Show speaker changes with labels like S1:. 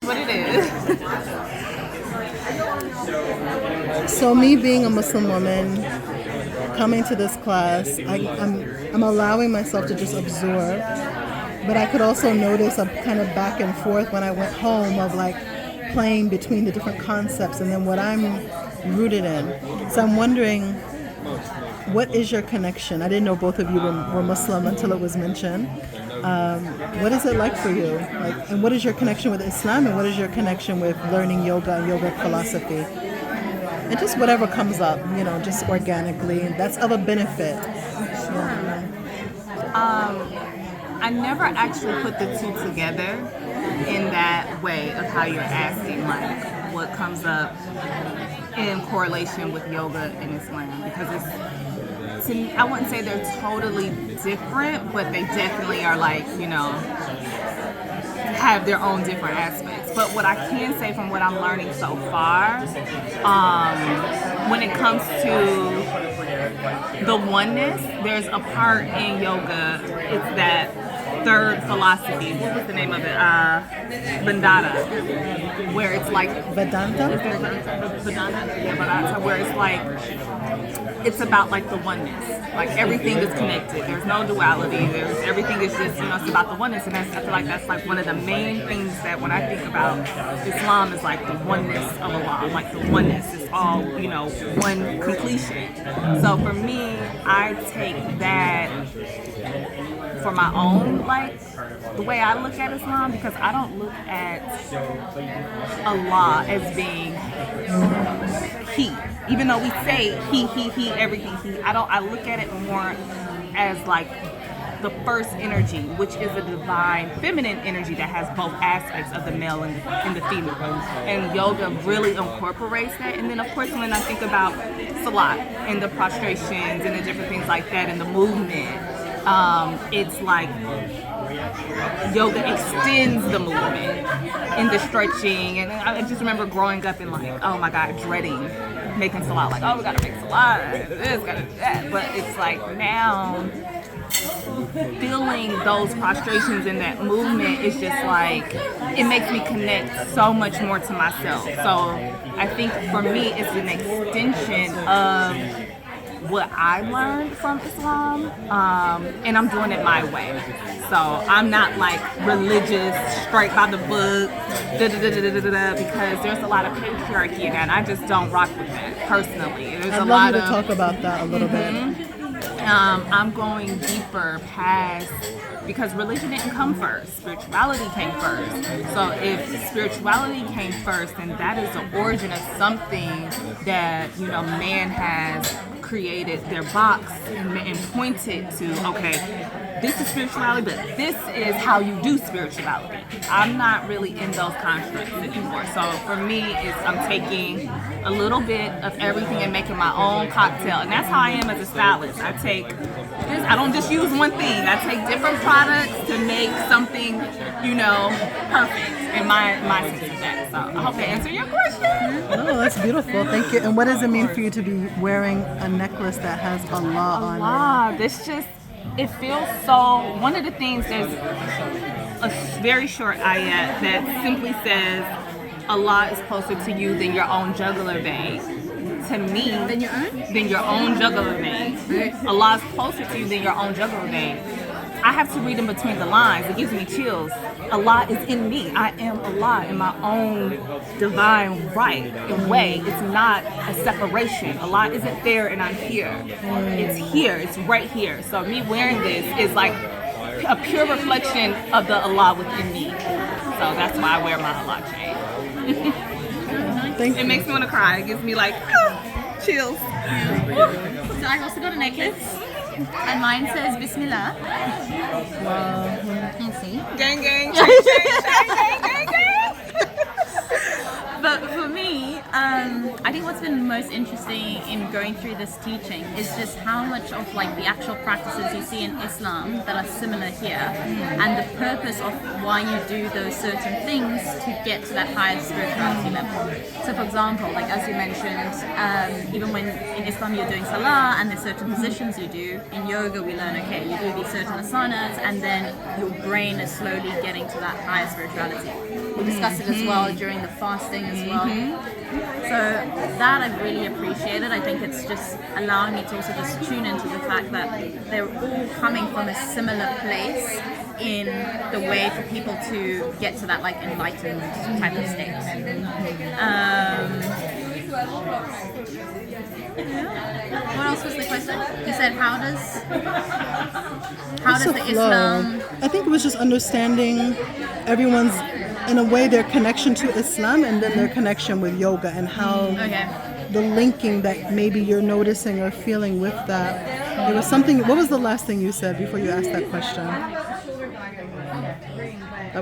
S1: What it is.
S2: So me being a Muslim woman, coming to this class, I'm allowing myself to just absorb. But I could also notice a kind of back and forth when I went home of like playing between the different concepts and then what I'm rooted in. So I'm wondering, what is your connection? I didn't know both of you were Muslim until it was mentioned. What is it like for you? Like, and what is your connection with Islam, and what is your connection with learning yoga and yoga philosophy? And just whatever comes up, just organically. That's of a benefit.
S1: I never actually put the two together in that way of how you're asking, like what comes up in correlation with yoga and Islam, because I wouldn't say they're totally different, but they definitely are have their own different aspects. But what I can say from what I'm learning so far, when it comes to the oneness, there's a part in yoga, it's that third philosophy. What was the name of it? Vedanta, where it's like
S2: Vedanta?
S1: Vedanta, where it's like it's about like the oneness. Like everything is connected. There's no duality. Everything is just it's about the oneness, and I feel like that's like one of the main things that when I think about Islam is like the oneness of Allah. Like the oneness is all one completion. So for me, I take that for my own, like the way I look at Islam, because I don't look at Allah as being He. Even though we say he, everything he, I look at it more as like the first energy, which is a divine feminine energy that has both aspects of the male and the female. And yoga really incorporates that. And then of course when I think about salat and the prostrations and the different things like that and the movement, it's like yoga extends the movement in the stretching. And I just remember growing up and like, oh my God, dreading making salat. Like, oh, we gotta make salat, this, gotta do that. But it's like now feeling those prostrations and that movement is just like, it makes me connect so much more to myself. So I think for me it's an extension of what I learned from Islam, and I'm doing it my way. So I'm not like religious, straight by the book, because there's a lot of patriarchy in that, and I just don't rock with that personally. There's
S2: I'd love you to talk about that a little bit.
S1: I'm going deeper past, because religion didn't come first, spirituality came first. So if spirituality came first, then that is the origin of something that man has created their box and pointed to, okay, this is spirituality, but this is how you do spirituality. I'm not really in those constructs anymore. So for me, I'm taking a little bit of everything and making my own cocktail. And that's how I am as a stylist. I don't just use one thing. I take different products to make something, perfect in my sense of that. So I hope that answered your question.
S2: Oh, that's beautiful. Thank you. And what does it mean for you to be wearing a necklace that has Allah on it?
S1: It feels so. One of the things, there's a very short ayat that simply says, Allah is closer to you than your own jugular vein. To me, than your own jugular vein. Allah is closer to you than your own jugular vein. I have to read in between the lines. It gives me chills. Allah is in me. I am Allah in my own divine right and way. It's not a separation. Allah isn't there and I'm here. It's here. It's right here. So me wearing this is like a pure reflection of the Allah within me. So that's why I wear my Allah chain. It makes me want to cry. It gives me like chills.
S3: So I also got a necklace. And mine says Bismillah. You see?
S1: Gang, gang, gang, gang, gang, gang, gang.
S3: But for me, I think what's been most interesting in going through this teaching is just how much of like the actual practices you see in Islam that are similar here, and the purpose of why you do those certain things to get to that higher spirituality level. So for example, like as you mentioned, even when in Islam you're doing salah and there's certain positions you do, in yoga we learn, okay, you do these certain asanas and then your brain is slowly getting to that higher spirituality. We discussed it as well during the fasting as well. So that I've really appreciated. I think it's just allowing me to also just tune into the fact that they're all coming from a similar place in the way for people to get to that like enlightened type of state. What else was the question? You said how does
S2: It's a
S3: the
S2: flow.
S3: Islam?
S2: I think it was just understanding everyone's, in a way, their connection to Islam and then their connection with yoga and how
S3: Okay.
S2: the linking that maybe you're noticing or feeling with that. There was something, what was the last thing you said before you asked that question?